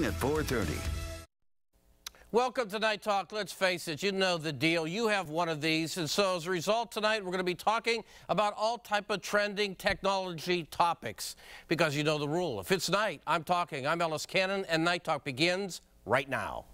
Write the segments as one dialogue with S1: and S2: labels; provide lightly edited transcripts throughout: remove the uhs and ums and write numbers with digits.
S1: at 4:30.
S2: Welcome to Night Talk. Let's face it, you know the deal. You have one of these, and so as a result tonight, we're going to be talking about all type of trending technology topics because you know the rule. If it's night, I'm talking. I'm Ellis Cannon, and Night Talk begins right now.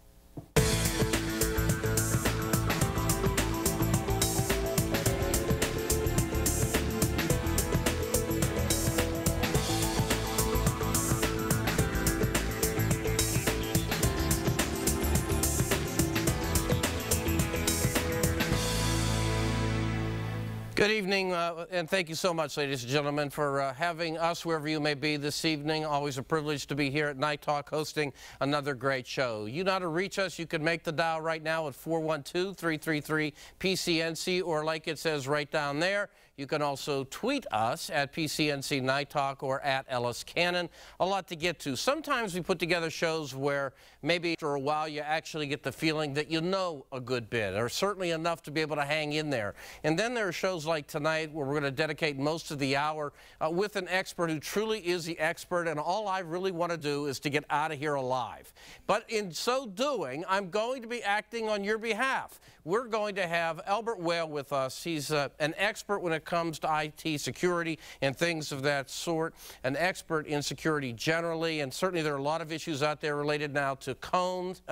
S2: Good evening, and thank you so much, ladies and gentlemen, for having us wherever you may be this evening. Always a privilege to be here at Night Talk hosting another great show. You know how to reach us. You can make the dial right now at 412-333-PCNC, or like it says right down there, you can also tweet us at PCNC Night Talk or at Ellis Cannon. A lot to get to. Sometimes we put together shows where maybe after a while you actually get the feeling that you know a good bit, or certainly enough to be able to hang in there. And then there are shows like tonight where we're going to dedicate most of the hour with an expert who truly is the expert, and all I really want to do is to get out of here alive. But in so doing, I'm going to be acting on your behalf. We're going to have Albert Whale with us. He's an expert when it comes to IT security and things of that sort, an expert in security generally, and certainly there are a lot of issues out there related now to phones,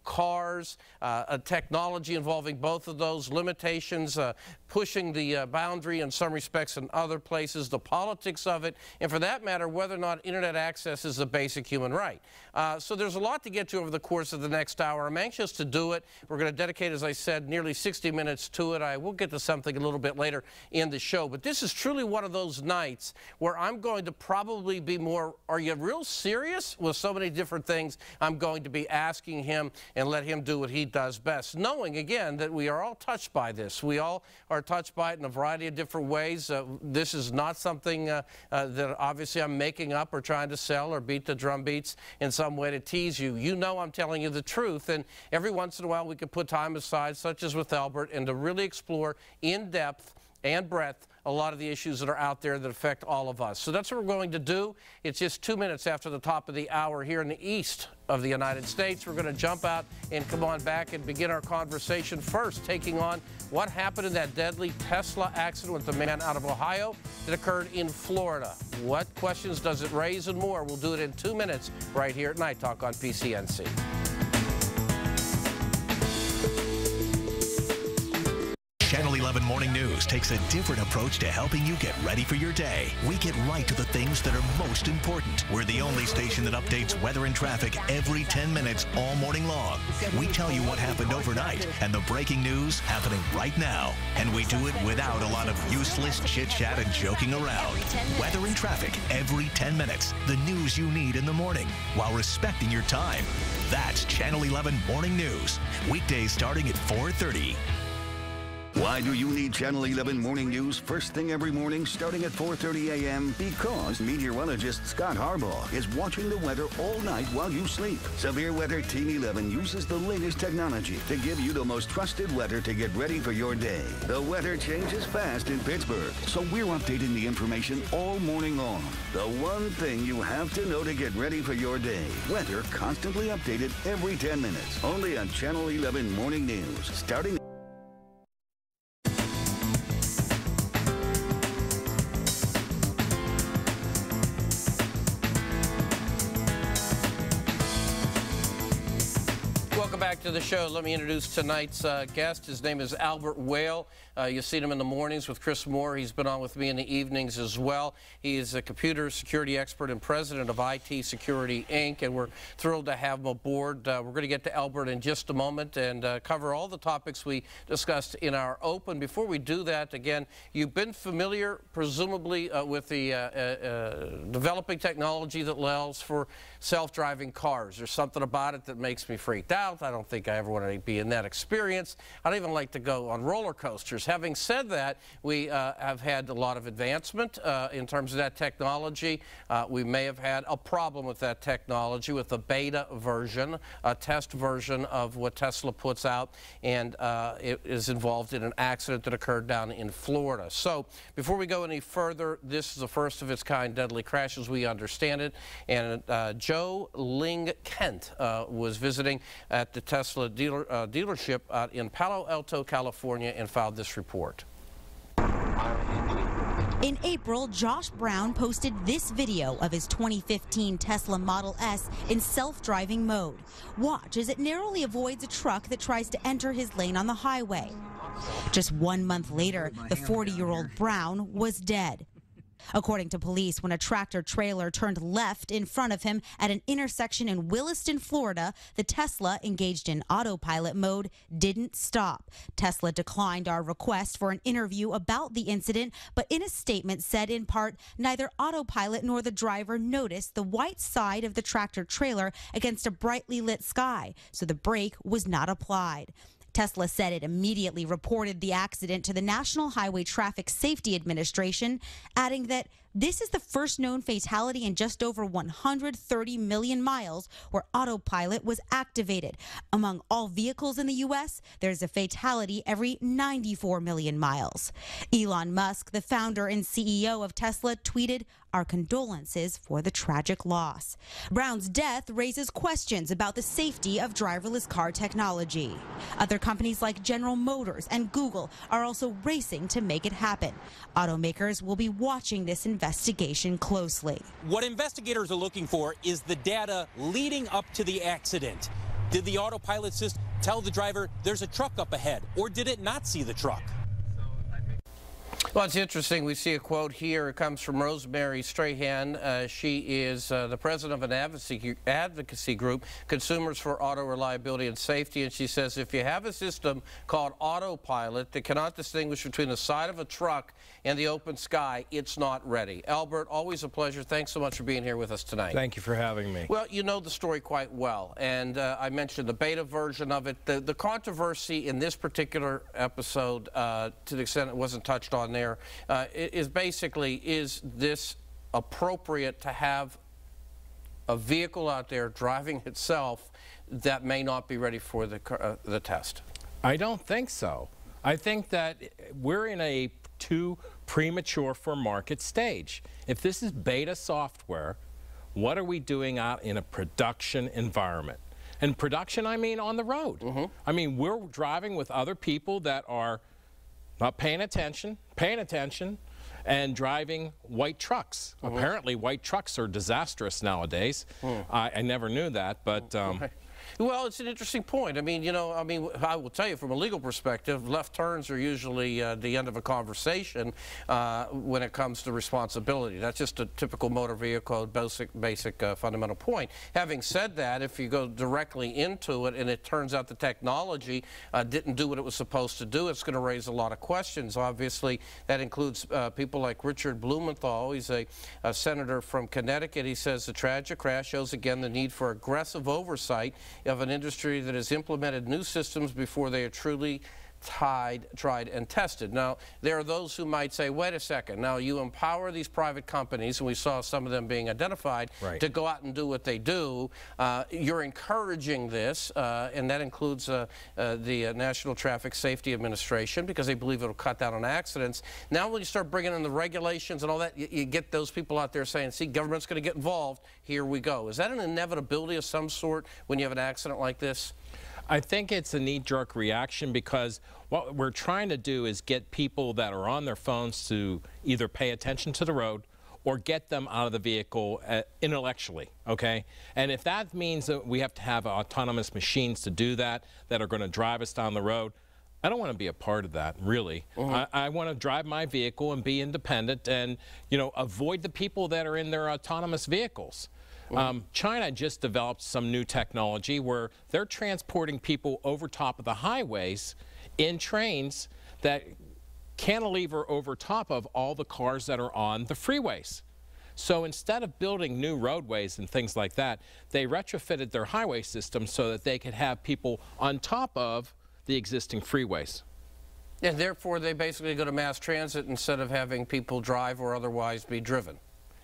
S2: cars, technology involving both of those, limitations, pushing the boundary in some respects in other places, the politics of it, and for that matter, whether or not internet access is a basic human right. So there's a lot to get to over the course of the next hour. I'm anxious to do it. We're going to dedicate, as I said, nearly 60 minutes to it. I will get to something a little bit later in the show, but this is truly one of those nights where I'm going to probably be more, are you real serious? With so many different things I'm going to be asking him and let him do what he does best, knowing, again, that we are all touched by this. We all are touched by it in a variety of different ways. This is not something that obviously I'm making up or trying to sell or beat the drum beats in some way to tease you. You know I'm telling you the truth, and every once in a while we can put time aside, such as with Albert, and to really explore in depth and breadth a lot of the issues that are out there that affect all of us. So that's what we're going to do. It's just 2 minutes after the top of the hour here in the east of the United States. We're going to jump out and come on back and begin our conversation first, taking on what happened in that deadly Tesla accident with the man out of Ohio that occurred in Florida. What questions does it raise and more? We'll do it in 2 minutes right here at Night Talk on PCNC.
S3: Channel 11 Morning News takes a different approach to helping you get ready for your day. We get right to the things that are most important. We're the only station that updates weather and traffic every 10 minutes all morning long. We tell you what happened overnight and the breaking news happening right now. And we do it without a lot of useless chit-chat and joking around. Weather and traffic every 10 minutes. The news you need in the morning while respecting your time. That's Channel 11 Morning News. Weekdays starting at 4:30.
S1: Why do you need Channel 11 Morning News first thing every morning starting at 4:30 a.m.? Because meteorologist Scott Harbaugh is watching the weather all night while you sleep. Severe Weather Team 11 uses the latest technology to give you the most trusted weather to get ready for your day. The weather changes fast in Pittsburgh, so we're updating the information all morning long. The one thing you have to know to get ready for your day. Weather constantly updated every 10 minutes. Only on Channel 11 Morning News. Starting
S2: back to the show. Let me introduce tonight's guest. His name is Albert Whale. You've seen him in the mornings with Chris Moore. He's been on with me in the evenings as well. He is a computer security expert and president of IT Security, Inc., and we're thrilled to have him aboard. We're going to get to Albert in just a moment and cover all the topics we discussed in our open. Before we do that, again, you've been familiar, presumably, with the developing technology that allows for self-driving cars. There's something about it that makes me freaked out. south. I don't think I ever want to be in that experience. I don't even like to go on roller coasters. Having said that, we have had a lot of advancement in terms of that technology. We may have had a problem with that technology with the beta version, a test version of what Tesla puts out, and it is involved in an accident that occurred down in Florida. So before we go any further, this is the first of its kind deadly crash as we understand it, and Joe Ling Kent was visiting at the Tesla dealership in Palo Alto, California, and filed this report.
S4: In April, Josh Brown posted this video of his 2015 Tesla Model S in self-driving mode. Watch as it narrowly avoids a truck that tries to enter his lane on the highway. Just 1 month later, the 40-year-old Brown was dead. According to police, when a tractor-trailer turned left in front of him at an intersection in Williston, Florida, the Tesla, engaged in autopilot mode, didn't stop. Tesla declined our request for an interview about the incident, but in a statement said in part, neither autopilot nor the driver noticed the white side of the tractor-trailer against a brightly lit sky, so the brake was not applied. Tesla said it immediately reported the accident to the National Highway Traffic Safety Administration, adding that this is the first known fatality in just over 130 million miles where autopilot was activated. Among all vehicles in the U.S., there's a fatality every 94 million miles. Elon Musk, the founder and CEO of Tesla, tweeted, "Our condolences for the tragic loss." Brown's death raises questions about the safety of driverless car technology. Other companies like General Motors and Google are also racing to make it happen. Automakers will be watching this investigation closely.
S5: What investigators are looking for is the data leading up to the accident. Did the autopilot system tell the driver there's a truck up ahead, or did it not see the truck?
S2: Well, it's interesting. We see a quote here. It comes from Rosemary Strahan. She is the president of an advocacy group, Consumers for Auto Reliability and Safety, and she says, if you have a system called autopilot that cannot distinguish between the side of a truck and the open sky, it's not ready. Albert, always a pleasure. Thanks so much for being here with us tonight.
S6: Thank you for having me.
S2: Well, you know the story quite well, and I mentioned the beta version of it. The controversy in this particular episode, to the extent it wasn't touched on there, is basically, is this appropriate to have a vehicle out there driving itself that may not be ready for the test?
S6: I don't think so. I think that we're in a too premature for market stage. If this is beta software, what are we doing out in a production environment? And production, I mean on the road. I mean, we're driving with other people that are not paying attention, and driving white trucks. Apparently, white trucks are disastrous nowadays. I never knew that, but...
S2: Well, it's an interesting point. I mean, you know, I will tell you from a legal perspective, left turns are usually the end of a conversation when it comes to responsibility. That's just a typical motor vehicle basic fundamental point. Having said that, if you go directly into it and it turns out the technology didn't do what it was supposed to do, it's going to raise a lot of questions. Obviously, that includes people like Richard Blumenthal. He's a senator from Connecticut. He says the tragic crash shows again the need for aggressive oversight of an industry that has implemented new systems before they are truly tried and tested. Now, there are those who might say, wait a second, now you empower these private companies, and we saw some of them being identified, to go out and do what they do. You're encouraging this, and that includes the National Traffic Safety Administration, because they believe it'll cut down on accidents. Now when you start bringing in the regulations and all that, you get those people out there saying, see, government's going to get involved, here we go. Is that an inevitability of some sort when you have an accident like this?
S6: I think it's a knee-jerk reaction, because what we're trying to do is get people that are on their phones to either pay attention to the road or get them out of the vehicle intellectually, okay? And if that means that we have to have autonomous machines to do that, that are going to drive us down the road, I don't want to be a part of that, really. I want to drive my vehicle and be independent and, you know, avoid the people that are in their autonomous vehicles. China just developed some new technology where they're transporting people over top of the highways in trains that cantilever over top of all the cars that are on the freeways. So instead of building new roadways and things like that, they retrofitted their highway system so that they could have people on top of the existing freeways.
S2: And therefore, they basically go to mass transit instead of having people drive or otherwise be driven.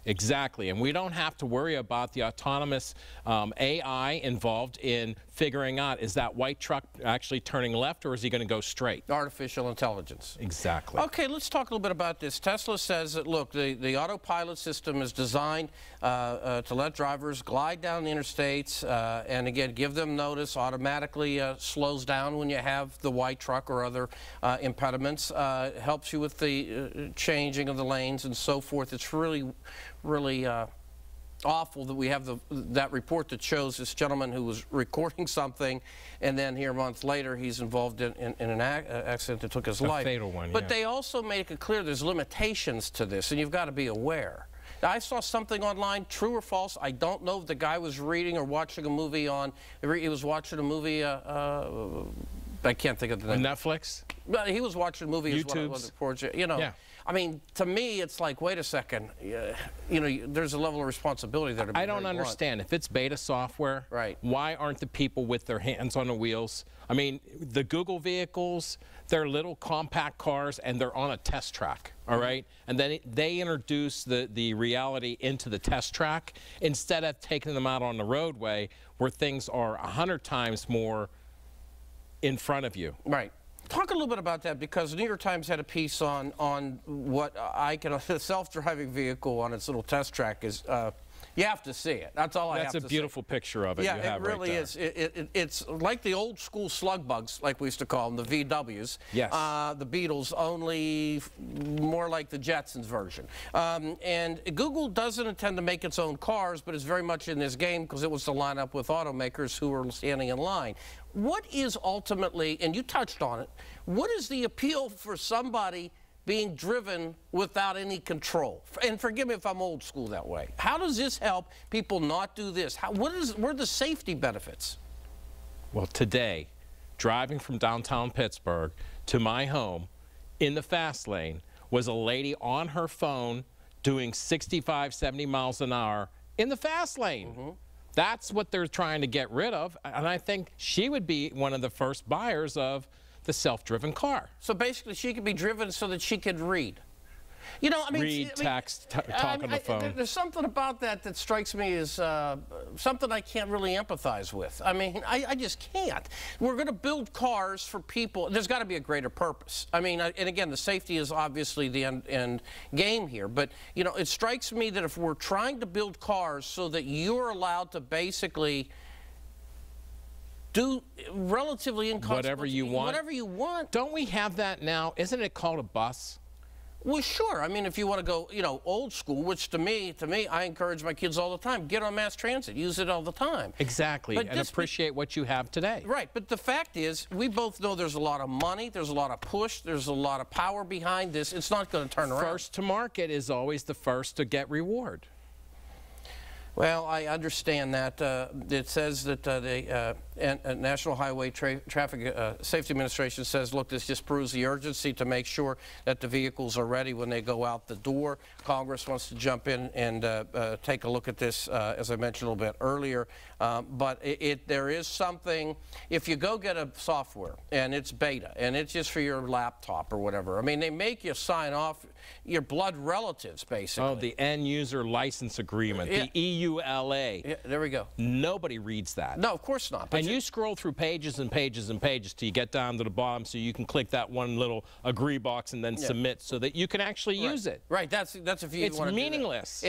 S6: Exactly, and we don't have to worry about the autonomous AI involved in figuring out, is that white truck actually turning left or is he going to go straight?
S2: Artificial intelligence.
S6: Exactly.
S2: Okay, let's talk a little bit about this. Tesla says that, look, the autopilot system is designed to let drivers glide down the interstates and, again, give them notice, automatically slows down when you have the white truck or other impediments, helps you with the changing of the lanes and so forth. It's really awful that we have that report that shows this gentleman who was recording something, and then here a month later he's involved in an accident that took his life.
S6: A fatal one,
S2: But
S6: yeah.
S2: they also make it clear there's limitations to this, and you've got to be aware. I saw something online, true or false, I don't know if the guy was reading or watching a movie on, he was watching a movie, I can't think of the name.
S6: Netflix?
S2: Well, he was watching a movie.
S6: YouTube's?
S2: You know,
S6: yeah.
S2: I mean, to me, it's like, wait a second, you know, there's a level of responsibility there to be
S6: I don't understand. If it's beta software,
S2: right,
S6: why aren't the people with their hands on the wheels? I mean, the Google vehicles, they're little compact cars, and they're on a test track, all right? And then they introduce the reality into the test track instead of taking them out on the roadway where things are 100 times more in front of you.
S2: Right. Talk a little bit about that, because the New York Times had a piece on what a self-driving vehicle on its little test track is. You have to see it. That's all I have to say.
S6: That's a beautiful picture of it.
S2: Yeah,
S6: you have
S2: it really
S6: right
S2: is. It's like the old school slug bugs, like we used to call them, the VWs.
S6: Yes.
S2: The Beetles, only more like the Jetsons version. And Google doesn't intend to make its own cars, but is very much in this game because it wants to line up with automakers who are standing in line. What is ultimately, and you touched on it, what is the appeal for somebody being driven without any control? And forgive me if I'm old school that way. How does this help people not do this? What are the safety benefits?
S6: Well, today, driving from downtown Pittsburgh to my home in the fast lane was a lady on her phone doing 65, 70 miles an hour in the fast lane. Mm-hmm. That's what they're trying to get rid of, and I think she would be one of the first buyers of the self-driven car.
S2: So basically she could be driven so that she could read. You know, I mean,
S6: read, text, talk on the phone.
S2: There's something about that strikes me as something I can't really empathize with. I mean, I just can't. We're going to build cars for people. There's got to be a greater purpose. I mean, and again, the safety is obviously the end game here. But, you know, it strikes me that if we're trying to build cars so that you're allowed to basically do relatively inconsequential
S6: whatever you want. Don't we have that now? Isn't it called a bus?
S2: Well, sure. I mean, if you want to go, you know, old school, which to me, I encourage my kids all the time, get on mass transit, use it all the time.
S6: Exactly, and appreciate what you have today.
S2: Right, but the fact is, we both know there's a lot of money, there's a lot of push, there's a lot of power behind this. It's not going to turn around.
S6: First to market is always the first to get reward.
S2: Well, I understand that. It says that the National Highway Traffic Safety Administration says, look, this just proves the urgency to make sure that the vehicles are ready when they go out the door. Congress wants to jump in and take a look at this, as I mentioned a little bit earlier. But there is something, if you go get a software and it's beta and it's just for your laptop or whatever, I mean, they make you sign off your blood relatives, basically.
S6: Oh, the end user license agreement, yeah. The EULA.
S2: Yeah, there we go.
S6: Nobody reads that.
S2: No, of course not. But
S6: and you scroll through pages and pages and pages till you get down to the bottom so you can click that one little agree box and then submit so that you can actually use it.
S2: Right, that's if you
S6: want to do that. It's meaningless.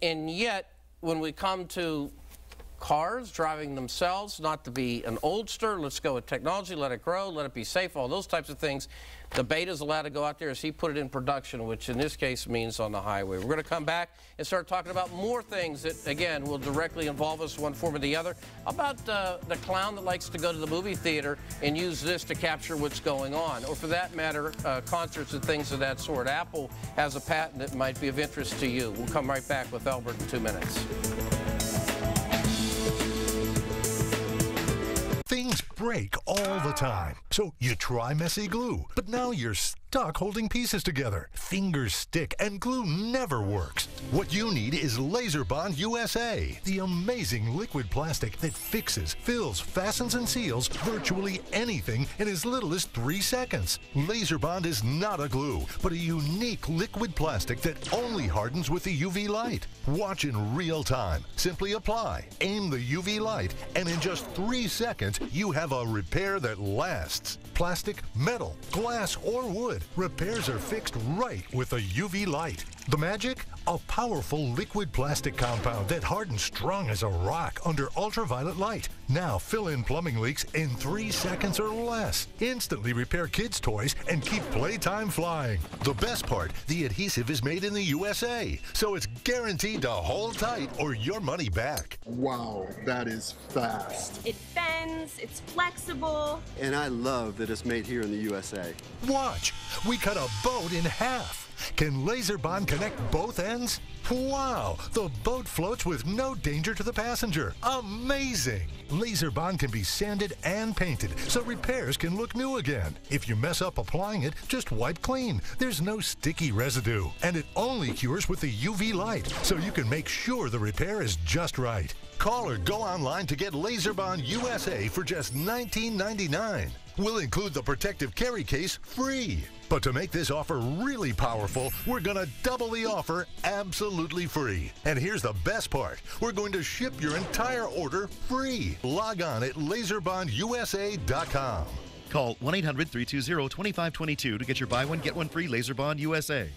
S2: And yet, when we come to cars driving themselves, not to be an oldster, let's go with technology, let it grow, let it be safe, all those types of things. The beta's allowed to go out there as he put it in production, which in this case means on the highway. We're going to come back and start talking about more things that, again, will directly involve us one form or the other. How about the clown that likes to go to the movie theater and use this to capture what's going on? Or for that matter, concerts and things of that sort. Apple has a patent that might be of interest to you. We'll come right back with Albert in 2 minutes.
S7: Things break all the time, so you try messy glue, but now you're stuck Stuck holding pieces together. Fingers stick and glue never works. What you need is Laser Bond USA, the amazing liquid plastic that fixes, fills, fastens, and seals virtually anything in as little as 3 seconds. Laser Bond is not a glue, but a unique liquid plastic that only hardens with the UV light. Watch in real time. Simply apply, aim the UV light, and in just 3 seconds, you have a repair that lasts. Plastic, metal, glass, or wood, repairs are fixed right with a UV light. The magic? A powerful liquid plastic compound that hardens strong as a rock under ultraviolet light. Now fill in plumbing leaks in 3 seconds or less. Instantly repair kids' toys and keep playtime flying. The best part, the adhesive is made in the USA, so it's guaranteed to hold tight or your money back.
S8: Wow, that is fast.
S9: It bends, it's flexible.
S8: And I love that it's made here in the USA.
S7: Watch, we cut a boat in half. Can Laser Bond connect both ends? Wow, the boat floats with no danger to the passenger. Amazing! Laser Bond can be sanded and painted, so repairs can look new again. If you mess up applying it, just wipe clean. There's no sticky residue, and it only cures with the UV light, so you can make sure the repair is just right. Call or go online to get Laser Bond USA for just $19.99. We'll include the protective carry case free. But to make this offer really powerful, we're going to double the offer absolutely free. And here's the best part. We're going to ship your entire order free. Log on at laserbondusa.com.
S10: Call 1-800-320-2522 to get your buy one, get one free Laser Bond USA.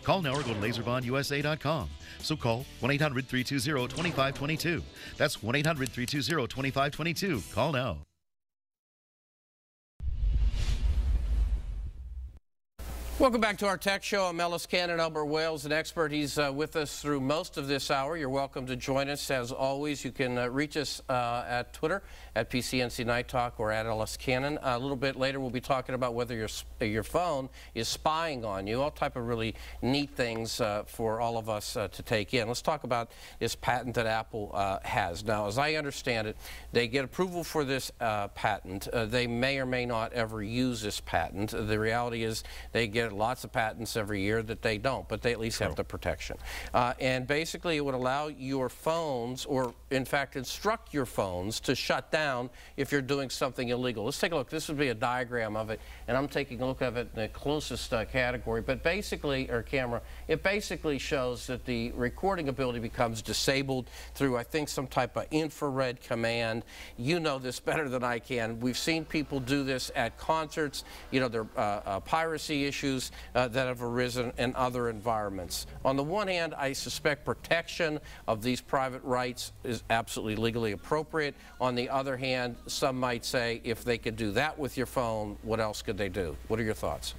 S10: Call now or go to laserbondusa.com. So call 1-800-320-2522. That's 1-800-320-2522. Call now.
S2: Welcome back to our tech show. I'm Ellis Cannon, Albert Wales, an expert. He's with us through most of this hour. You're welcome to join us. As always, you can reach us at Twitter, at PCNC NightTalk, or at Ellis Cannon. A little bit later, we'll be talking about whether your phone is spying on you, all type of really neat things for all of us to take in. Let's talk about this patent that Apple has. Now, as I understand it, they get approval for this patent. They may or may not ever use this patent. The reality is they get lots of patents every year that they don't, but they at least have the protection. And basically it would allow your phones, or in fact instruct your phones, to shut down if you're doing something illegal. Let's take a look. This would be a diagram of it, and I'm taking a look at it in the closest category, but basically, or camera, it basically shows that the recording ability becomes disabled through, I think, some type of infrared command. You know this better than I can. We've seen people do this at concerts. You know, there are piracy issues that have arisen in other environments. On the one hand, I suspect protection of these private rights is absolutely legally appropriate. On the other hand, some might say if they could do that with your phone, what else could they do? What are your thoughts?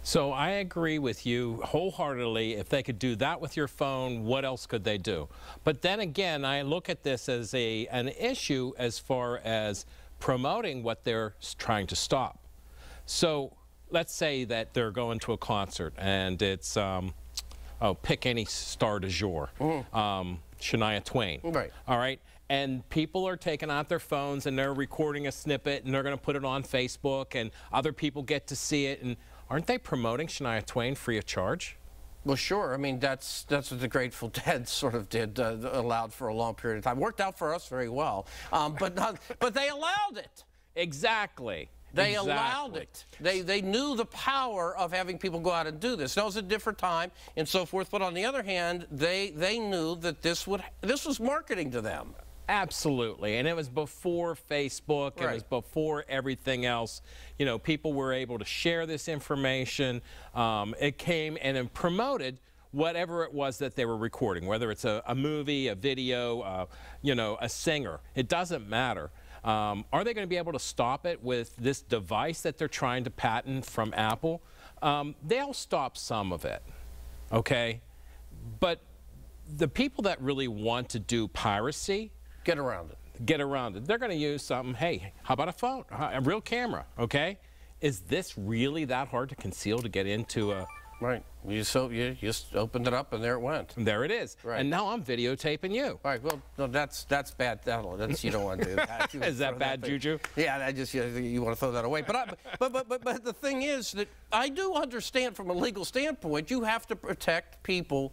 S6: So I agree with you wholeheartedly. If they could do that with your phone, what else could they do? But then again, I look at this as an issue as far as promoting what they're trying to stop. So let's say that they're going to a concert and it's, pick any star du jour, Shania Twain.
S2: Right.
S6: All right. And people are taking out their phones and they're recording a snippet and they're going to put it on Facebook and other people get to see it. And aren't they promoting Shania Twain free of charge?
S2: Well, sure. I mean, that's what the Grateful Dead sort of did, allowed for a long period of time. Worked out for us very well, but they allowed it.
S6: Exactly.
S2: They allowed it. They knew the power of having people go out and do this. That was a different time and so forth. But on the other hand, they knew that this was marketing to them.
S6: Absolutely, and it was before Facebook,
S2: right.
S6: It was before everything else. You know, people were able to share this information. It came and it promoted whatever it was that they were recording, whether it's a movie, a video, you know, a singer. It doesn't matter. Are they going to be able to stop it with this device that they're trying to patent from Apple? They'll stop some of it, okay? But the people that really want to do piracy,
S2: get around it.
S6: Get around it. They're going to use something, hey, how about a phone, a real camera, okay? Is this really that hard to conceal to get into a
S2: Right. You just opened it up and there it went.
S6: And there it is.
S2: Right.
S6: And now I'm videotaping you.
S2: All right. Well, no, that's bad. You don't want to do that.
S6: Is that bad juju?
S2: Yeah. You want to throw that away. But the thing is that I do understand from a legal standpoint, you have to protect people's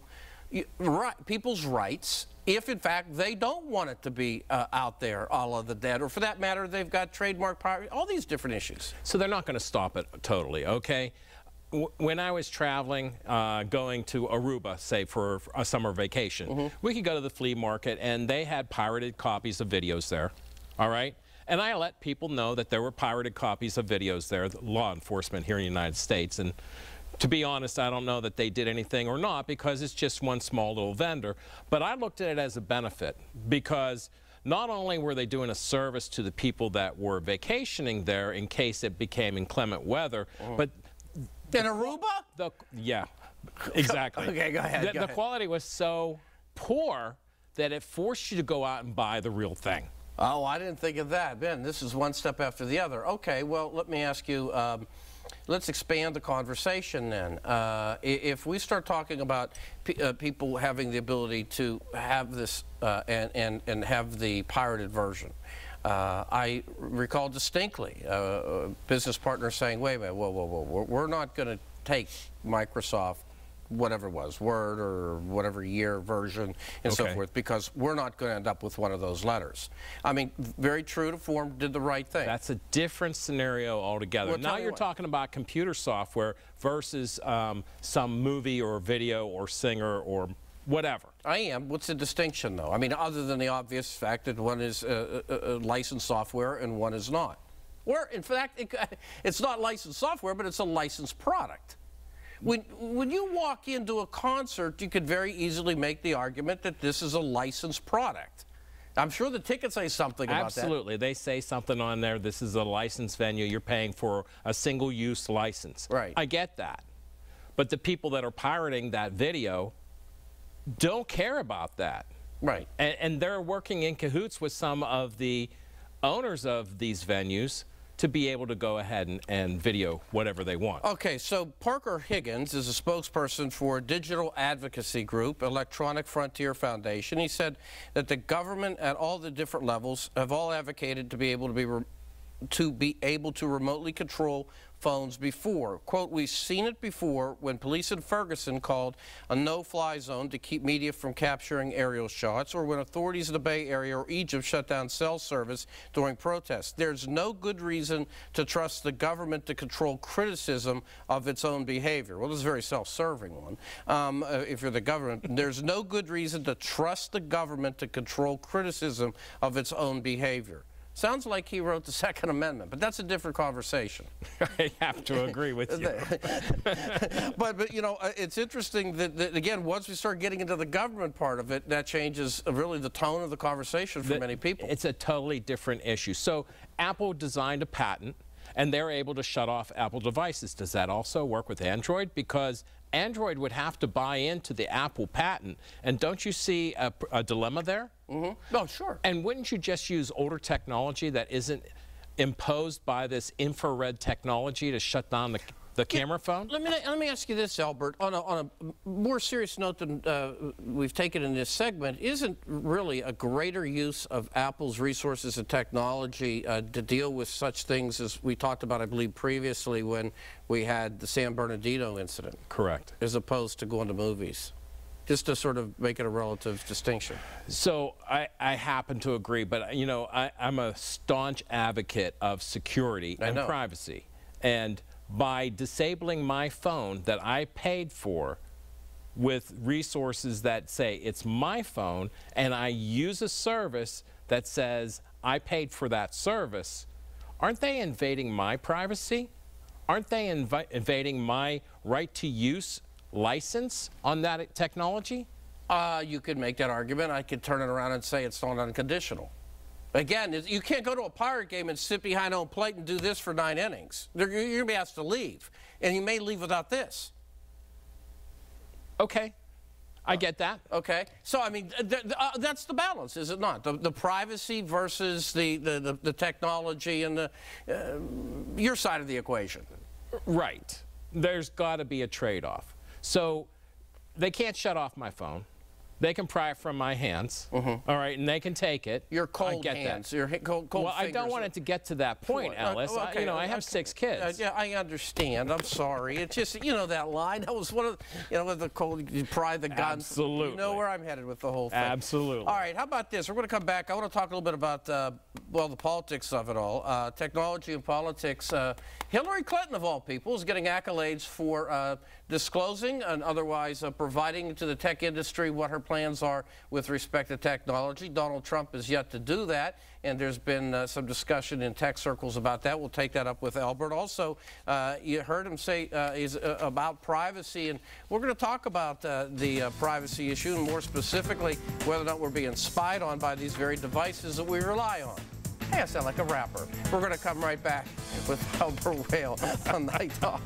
S2: rights if, in fact, they don't want it to be out there, all of the dead, or for that matter, they've got trademark piracy, all these different issues.
S6: So they're not going to stop it totally, okay? When I was traveling, going to Aruba, say, for a summer vacation, we could go to the flea market, and they had pirated copies of videos there, all right? And I let people know that there were pirated copies of videos there, law enforcement here in the United States. And to be honest, I don't know that they did anything or not, because it's just one small little vendor. But I looked at it as a benefit, because not only were they doing a service to the people that were vacationing there in case it became inclement weather, but
S2: in Aruba?
S6: Yeah, exactly.
S2: Okay, go ahead.
S6: The quality was so poor that it forced you to go out and buy the real thing.
S2: Oh, I didn't think of that. Ben, this is one step after the other. Okay, well, let me ask you, let's expand the conversation then. If we start talking about people having the ability to have this and have the pirated version, I recall distinctly a business partner saying, wait a minute, whoa, we're not going to take Microsoft, whatever it was, Word or whatever year version and so forth, because we're not going to end up with one of those letters. I mean, very true to form, did the right thing.
S6: That's a different scenario altogether.
S2: Well,
S6: now you're talking about computer software versus some movie or video or singer or whatever.
S2: I am. What's the distinction, though? I mean, other than the obvious fact that one is licensed software and one is not. Or, in fact, it's not licensed software, but it's a licensed product. When you walk into a concert, you could very easily make the argument that this is a licensed product. I'm sure the tickets say something about that.
S6: Absolutely. They say something on there, this is a licensed venue, you're paying for a single-use license.
S2: Right.
S6: I get that. But the people that are pirating that video don't care about that.
S2: Right.
S6: And they're working in cahoots with some of the owners of these venues to be able to go ahead and video whatever they want.
S2: Okay, so Parker Higgins is a spokesperson for a digital advocacy group, Electronic Frontier Foundation. He said that the government at all the different levels have all advocated to be able to remotely control phones before. Quote, we've seen it before when police in Ferguson called a no-fly zone to keep media from capturing aerial shots, or when authorities in the Bay Area or Egypt shut down cell service during protests. There's no good reason to trust the government to control criticism of its own behavior. Well, this is a very self-serving one. If you're the government, there's no good reason to trust the government to control criticism of its own behavior. Sounds like he wrote the Second Amendment, but that's a different conversation.
S6: I have to agree with you.
S2: but you know, it's interesting that, again, once we start getting into the government part of it, that changes really the tone of the conversation for many people.
S6: It's a totally different issue. So Apple designed a patent, and they're able to shut off Apple devices. Does that also work with Android? Because Android would have to buy into the Apple patent. And don't you see a dilemma there?
S2: No, sure.
S6: And wouldn't you just use older technology that isn't imposed by this infrared technology to shut down the camera phone?
S2: Let me ask you this, Albert. On a more serious note than we've taken in this segment, isn't really a greater use of Apple's resources and technology to deal with such things as we talked about, I believe, previously when we had the San Bernardino incident?
S6: Correct.
S2: As opposed to going to movies? Just to sort of make it a relative distinction.
S6: So I happen to agree, but you know, I'm a staunch advocate of security and privacy. And by disabling my phone that I paid for with resources that say it's my phone, and I use a service that says I paid for that service, aren't they invading my privacy? Aren't they invading my right to use license on that technology?
S2: You could make that argument. I could turn it around and say it's not unconditional. Again, you can't go to a Pirate game and sit behind home plate and do this for 9 innings. You're going to be asked to leave, and you may leave without this.
S6: Okay. I get that.
S2: Okay. So, I mean, that's the balance, is it not? The privacy versus the technology and your side of the equation.
S6: Right. There's got to be a trade-off. So they can't shut off my phone. They can pry it from my hands, all right, and they can take it.
S2: Your cold
S6: I get
S2: hands,
S6: that.
S2: your cold
S6: well,
S2: fingers.
S6: I don't want it to get to that point, Ellis.
S2: Okay.
S6: You know, I have 6 kids.
S2: Yeah, I understand. I'm sorry. It's just, you know, that line. That was one of, you know, with the cold, you pry the gun.
S6: Absolutely.
S2: You know where I'm headed with the whole thing.
S6: Absolutely.
S2: All right, how about this? We're going to come back. I want to talk a little bit about, well, the politics of it all. Technology and politics. Hillary Clinton, of all people, is getting accolades for disclosing and otherwise providing to the tech industry what her plans are with respect to technology. Donald Trump is yet to do that, and there's been some discussion in tech circles about that. We'll take that up with Albert. Also, you heard him say about privacy, and we're going to talk about the privacy issue, and more specifically, whether or not we're being spied on by these very devices that we rely on. Hey, I sound like a rapper. We're going to come right back with Albert Whale on Night Talk.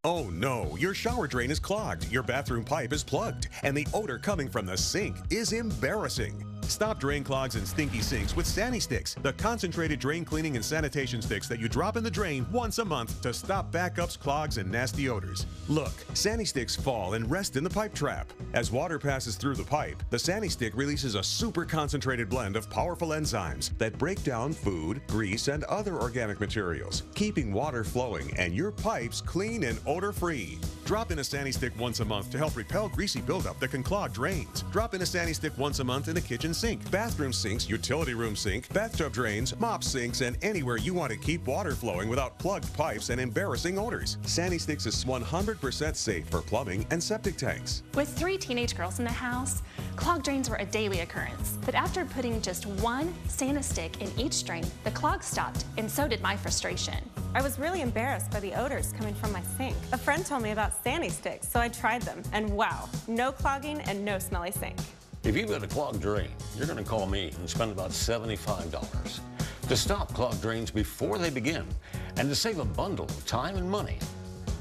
S11: Oh no, your shower drain is clogged, your bathroom pipe is plugged, and the odor coming from the sink is embarrassing. Stop drain clogs and stinky sinks with Sani Sticks, the concentrated drain cleaning and sanitation sticks that you drop in the drain once a month to stop backups, clogs, and nasty odors. Look, Sani Sticks fall and rest in the pipe trap. As water passes through the pipe, the Sani Stick releases a super concentrated blend of powerful enzymes that break down food, grease, and other organic materials, keeping water flowing and your pipes clean and odor-free. Drop in a Sani Stick once a month to help repel greasy buildup that can clog drains. Drop in a Sani Stick once a month in the kitchen sink, bathroom sinks, utility room sink, bathtub drains, mop sinks, and anywhere you want to keep water flowing without plugged pipes and embarrassing odors. Sani Sticks is 100% safe for plumbing and septic tanks.
S12: With 3 teenage girls in the house, clogged drains were a daily occurrence. But after putting just one Sani Stick in each drain, the clog stopped, and so did my frustration.
S13: I was really embarrassed by the odors coming from my sink. A friend told me about Sani Sticks, so I tried them, and wow, no clogging and no smelly sink.
S14: If you've got a clogged drain, you're going to call me and spend about $75. To stop clogged drains before they begin and to save a bundle of time and money,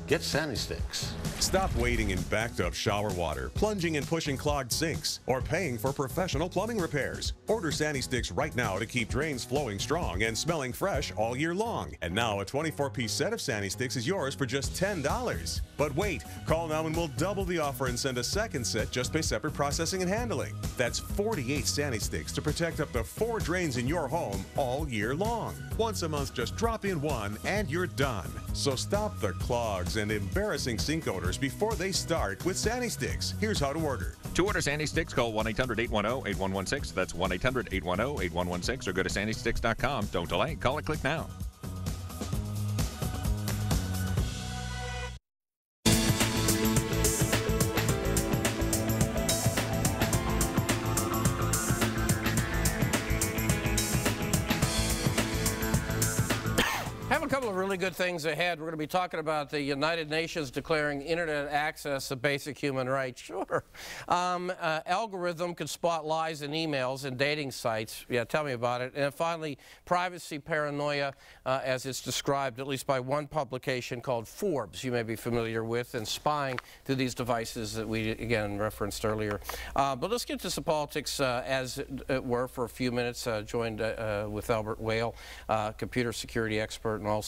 S14: get Sani Sticks.
S11: Stop waiting in backed up shower water, plunging and pushing clogged sinks, or paying for professional plumbing repairs. Order Sani Sticks right now to keep drains flowing strong and smelling fresh all year long. And now a 24-piece set of Sani Sticks is yours for just $10. But wait, call now and we'll double the offer and send a second set, just pay separate processing and handling. That's 48 Sani Sticks to protect up to 4 drains in your home all year long. Once a month, just drop in one and you're done. So stop the clogs and embarrassing sink odors before they start with Sani Sticks. Here's how to order.
S15: To order Sani Sticks, call 1-800-810-8116. That's 1-800-810-8116, or go to SaniSticks.com. Don't delay. Call or click now.
S2: A couple of really good things ahead. We're going to be talking about the United Nations declaring internet access a basic human right. Sure. Algorithm could spot lies in emails and dating sites. Yeah, tell me about it. And finally, privacy paranoia, as it's described, at least by one publication called Forbes, you may be familiar with, and spying through these devices that we, again, referenced earlier. But let's get to some politics, as it were, for a few minutes, joined with Albert Whale, computer security expert and also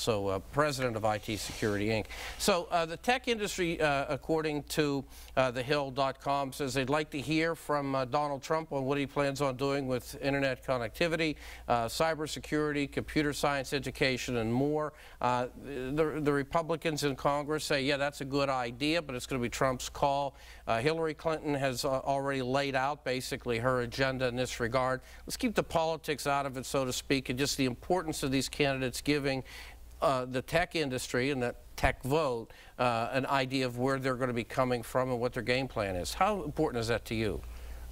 S2: president of IT Security, Inc. So the tech industry, according to thehill.com, says they'd like to hear from Donald Trump on what he plans on doing with internet connectivity, cybersecurity, computer science education, and more. The Republicans in Congress say, yeah, that's a good idea, but it's going to be Trump's call. Hillary Clinton has already laid out basically her agenda in this regard. Let's keep the politics out of it, so to speak, and just the importance of these candidates giving the tech industry and that tech vote an idea of where they're going to be coming from and what their game plan is. How important is that to you?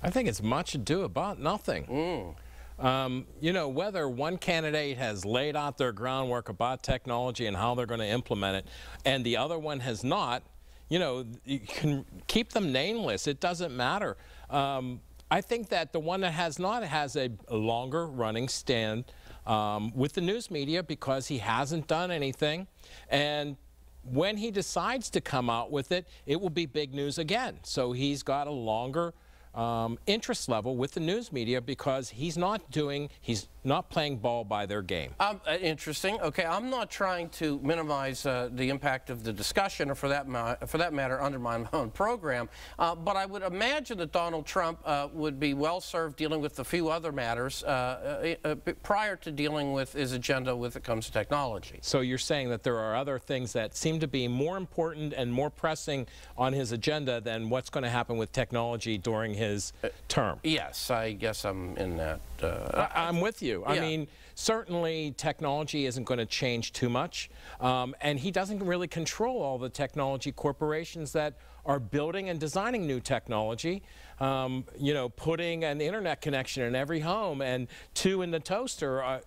S6: I think it's much ado about nothing. You know, whether one candidate has laid out their groundwork about technology and how they're going to implement it, and the other one has not, you know, you can keep them nameless. It doesn't matter. I think that the one that has not has a longer running stand with the news media because he hasn't done anything. And when he decides to come out with it, it will be big news again. So he's got a longer interest level with the news media because he's not doing, he's not playing ball by their game.
S2: Interesting. Okay, I'm not trying to minimize the impact of the discussion, or for that matter, undermine my own program. But I would imagine that Donald Trump would be well served dealing with a few other matters prior to dealing with his agenda when it comes to technology.
S6: So you're saying that there are other things that seem to be more important and more pressing on his agenda than what's going to happen with technology during his term?
S2: Yes, I guess I'm in that.
S6: I'm with you.
S2: Yeah.
S6: I mean, certainly technology isn't going to change too much, and he doesn't really control all the technology corporations that are building and designing new technology. You know, putting an internet connection in every home and 2 in the toaster.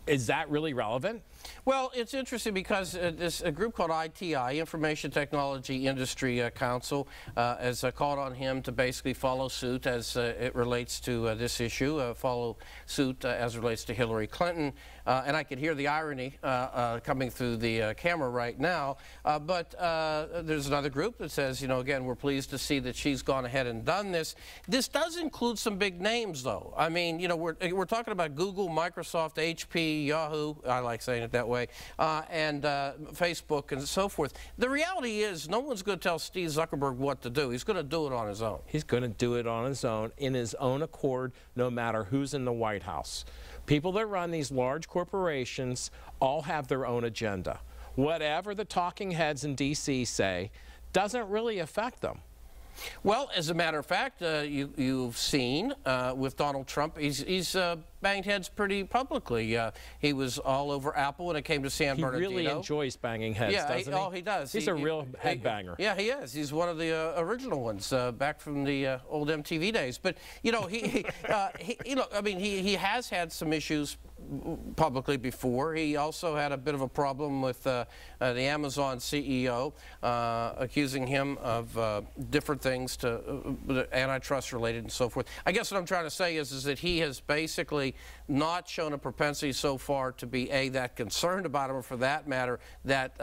S6: Is that really relevant?
S2: Well, it's interesting because a group called ITI, Information Technology Industry Council, has called on him to basically follow suit as it relates to this issue, follow suit as it relates to Hillary Clinton. And I could hear the irony coming through the camera right now. But there's another group that says, you know, again, we're pleased to see that she's gone ahead and done this. This does include some big names, though. I mean, you know, we're talking about Google, Microsoft, HP, Yahoo, I like saying it that way, and Facebook and so forth. The reality is no one's going to tell Steve Zuckerberg what to do. He's going to do it on his own.
S6: He's going to do it on his own, in his own accord, no matter who's in the White House. People that run these large corporations all have their own agenda. Whatever the talking heads in D.C. say doesn't really affect them.
S2: Well, as a matter of fact, you've seen with Donald Trump, he's banged heads pretty publicly. He was all over Apple when it came to San Bernardino.
S6: He really enjoys banging heads, doesn't he?
S2: Oh, he does.
S6: He's a real head banger.
S2: Yeah, he is. He's one of the original ones back from the old MTV days. But, you know, he has had some issues publicly before. He also had a bit of a problem with the Amazon CEO, accusing him of different things to antitrust related and so forth. I guess what I'm trying to say is that he has basically not shown a propensity so far to be that concerned about him, or for that matter, that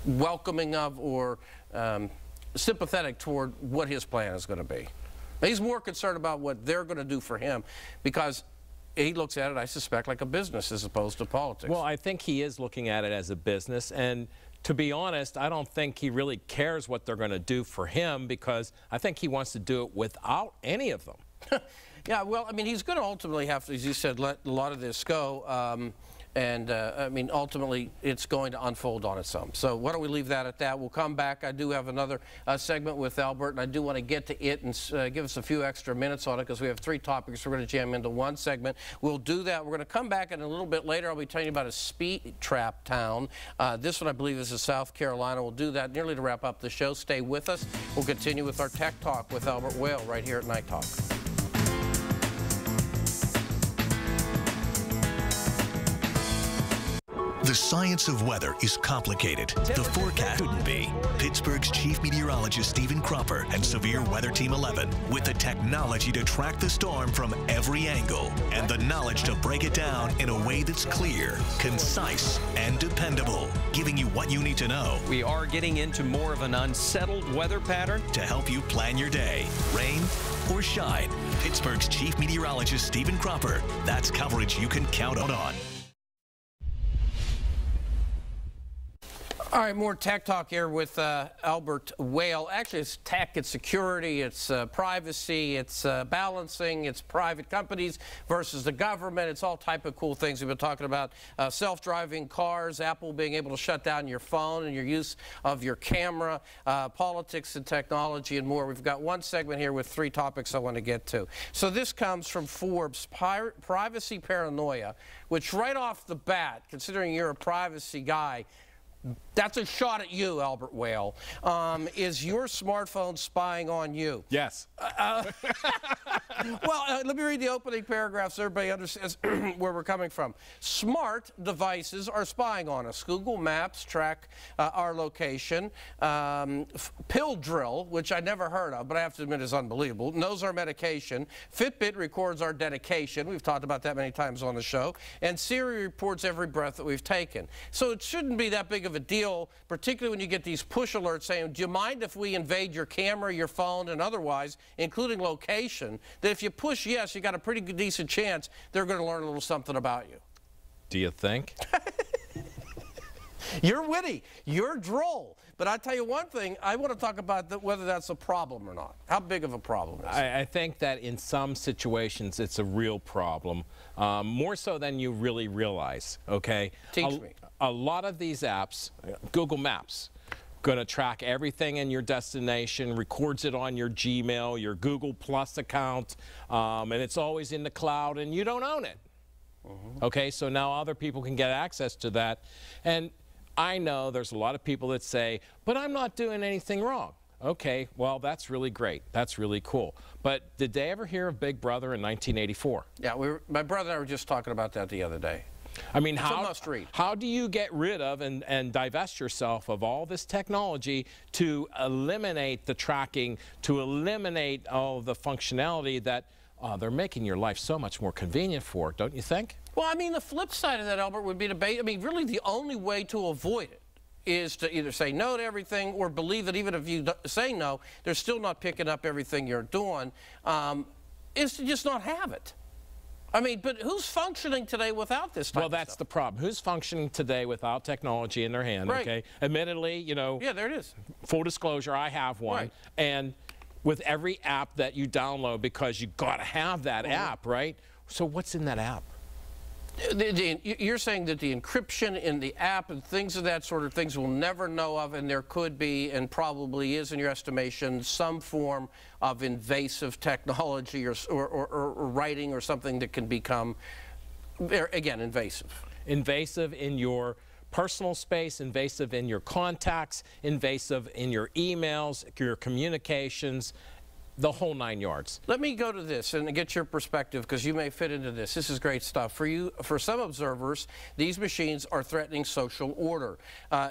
S2: welcoming of or sympathetic toward what his plan is going to be. He's more concerned about what they're going to do for him, because he looks at it, I suspect, like a business as opposed to politics.
S6: Well, I think he is looking at it as a business, and to be honest, I don't think he really cares what they're going to do for him, because I think he wants to do it without any of them.
S2: Yeah, well, I mean, he's going to ultimately have to, as you said, let a lot of this go. I mean, ultimately, it's going to unfold on its own. So why don't we leave that at that? We'll come back. I do have another segment with Albert, and I do want to get to it and give us a few extra minutes on it, because we have 3 topics we're going to jam into one segment. We'll do that. We're going to come back, and a little bit later, I'll be telling you about a speed trap town. This one, I believe, is in South Carolina. We'll do that nearly to wrap up the show. Stay with us. We'll continue with our Tech Talk with Albert Whale right here at Night Talk.
S3: The science of weather is complicated. The forecast couldn't be. Pittsburgh's chief meteorologist Stephen Cropper and Severe Weather Team 11 with the technology to track the storm from every angle and the knowledge to break it down in a way that's clear, concise, and dependable, giving you what you need to know.
S16: We are getting into more of an unsettled weather pattern
S3: to help you plan your day, rain or shine. Pittsburgh's chief meteorologist Stephen Cropper. That's coverage you can count on.
S2: All right, more Tech Talk here with Albert Whale. Actually, it's tech, it's security, it's privacy, it's balancing, it's private companies versus the government. It's all type of cool things. We've been talking about self-driving cars, Apple being able to shut down your phone and your use of your camera, politics and technology, and more. We've got one segment here with 3 topics I want to get to. So this comes from Forbes, privacy paranoia, which right off the bat, considering you're a privacy guy, that's a shot at you, Albert Whale. Is your smartphone spying on you?
S6: Yes.
S2: Well, let me read the opening paragraph so everybody understands where we're coming from. Smart devices are spying on us. Google Maps track our location. Pill Drill, which I never heard of, but I have to admit is unbelievable, knows our medication. Fitbit records our dedication. We've talked about that many times on the show. And Siri reports every breath that we've taken. So it shouldn't be that big of a deal, particularly when you get these push alerts saying, do you mind if we invade your camera, your phone, and otherwise, including location? that if you push yes, you got a pretty good, decent chance they're going to learn a little something about you.
S6: Do you think?
S2: You're witty. You're droll. But I tell you one thing, I want to talk about whether that's a problem or not. How big of a problem is it?
S6: I think that in some situations it's a real problem, more so than you really realize, okay?
S2: Teach me.
S6: A lot of these apps, Google Maps, going to track everything in your destination, records it on your Gmail, your Google Plus account, and it's always in the cloud, and you don't own it. Okay, so now other people can get access to that. And I know there's a lot of people that say, but I'm not doing anything wrong. Okay, well, that's really great. That's really cool. But did they ever hear of Big Brother in 1984?
S2: Yeah, my brother and I were just talking about that the other day.
S6: I mean,
S2: it's a must read.
S6: How do you get rid of and divest yourself of all this technology to eliminate the tracking, to eliminate all the functionality that they're making your life so much more convenient for, don't you think?
S2: Well, I mean, the flip side of that, Albert, would be I mean, really the only way to avoid it is to either say no to everything or believe that even if you say no, they're still not picking up everything you're doing, is to just not have it. I mean, but who's functioning today without this type
S6: Well,
S2: of
S6: that's
S2: stuff?
S6: the problem. Who's functioning today without technology in their hand,
S2: Right.
S6: okay? Admittedly, you know.
S2: Yeah, there it is.
S6: Full disclosure, I have one.
S2: Right.
S6: And with every app that you download, because you got to have that app, right? So what's in that app?
S2: You're saying that the encryption in the app and things of that sort of things we'll never know of, and there could be and probably is, in your estimation, some form of invasive technology or writing or something that can become, again, invasive.
S6: Invasive in your personal space, invasive in your contacts, invasive in your emails, your communications, the whole 9 yards.
S2: Let me go to this and get your perspective, because you may fit into this. This is great stuff. For some observers, these machines are threatening social order.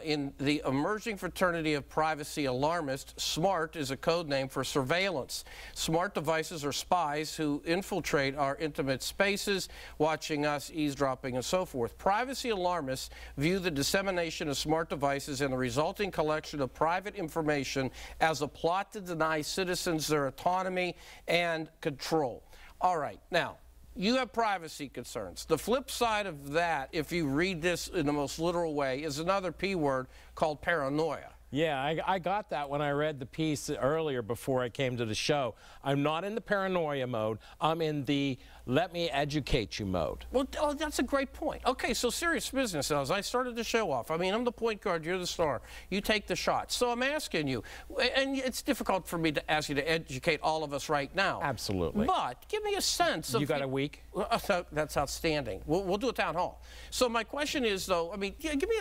S2: In the emerging fraternity of privacy alarmists, SMART is a code name for surveillance. Smart devices are spies who infiltrate our intimate spaces, watching us, eavesdropping, and so forth. Privacy alarmists view the dissemination of smart devices and the resulting collection of private information as a plot to deny citizens their autonomy and control. All right, now, you have privacy concerns. The flip side of that, if you read this in the most literal way, is another P word called paranoia.
S6: Yeah, I got that when I read the piece earlier before I came to the show. I'm not in the paranoia mode. I'm in the let me educate you mode.
S2: Well, that's a great point. Okay, so serious business. As I started the show off, I mean, I'm the point guard, you're the star. You take the shot. So I'm asking you, and it's difficult for me to ask you to educate all of us right now.
S6: Absolutely.
S2: But give me a sense of...
S6: You got a week?
S2: That's outstanding. We'll do a town hall. So my question is, though, I mean, give me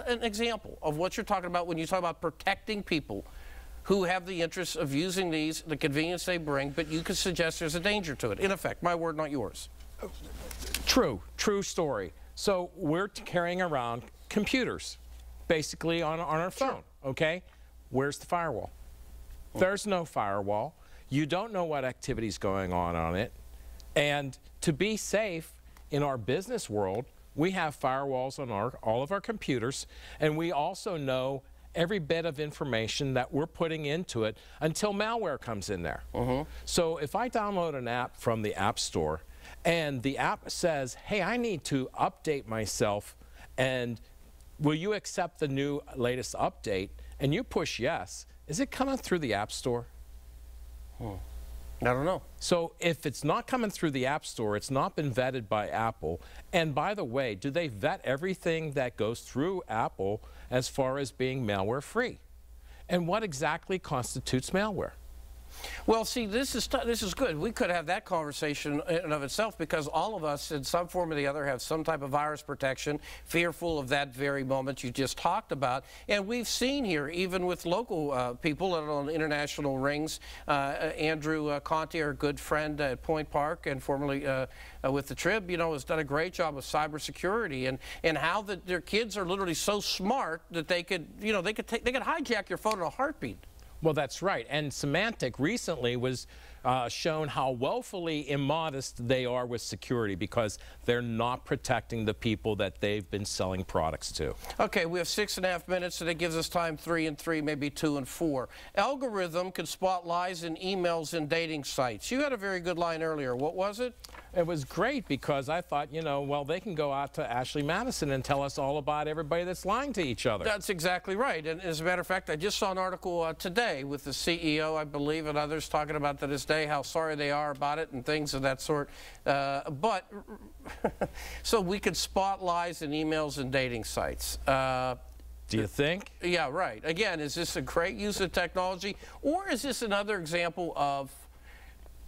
S2: an example of what you're talking about when you talk about protecting people who have the interest of using these, the convenience they bring, but you could suggest there's a danger to it. In effect, my word, not yours.
S6: True story. So we're carrying around computers, basically on our phone, okay? Where's the firewall? There's no firewall. You don't know what activity's going on it. And to be safe in our business world, we have firewalls on all of our computers, and we also know every bit of information that we're putting into it until malware comes in there. So if I download an app from the App Store and the app says, hey, I need to update myself, and will you accept the new latest update, and you push yes, is it coming through the App Store?
S2: I don't know.
S6: So if it's not coming through the App Store, it's not been vetted by Apple. And by the way, do they vet everything that goes through Apple as far as being malware free? And what exactly constitutes malware?
S2: Well, see, this is good. We could have that conversation in and of itself, because all of us, in some form or the other, have some type of virus protection, fearful of that very moment you just talked about. And we've seen here, even with local people on international rings, Andrew Conti, our good friend at Point Park and formerly with the Trib, you know, has done a great job of cybersecurity and how their kids are literally so smart that they could, you know, they could hijack your phone in a heartbeat.
S6: Well, that's right. And Symantec recently was shown how woefully immodest they are with security because they're not protecting the people that they've been selling products to.
S2: Okay, we have 6.5 minutes, so that gives us time 3 and 3, maybe 2 and 4. Algorithm can spot lies in emails and dating sites. You had a very good line earlier. What was it?
S6: It was great because I thought, you know, well, they can go out to Ashley Madison and tell us all about everybody that's lying to each other.
S2: That's exactly right. And as a matter of fact, I just saw an article today with the CEO, I believe, and others talking about to this day how sorry they are about it and things of that sort. So we could spot lies in emails and dating sites.
S6: Do you think?
S2: Yeah, right. Again, is this a great use of technology, or is this another example of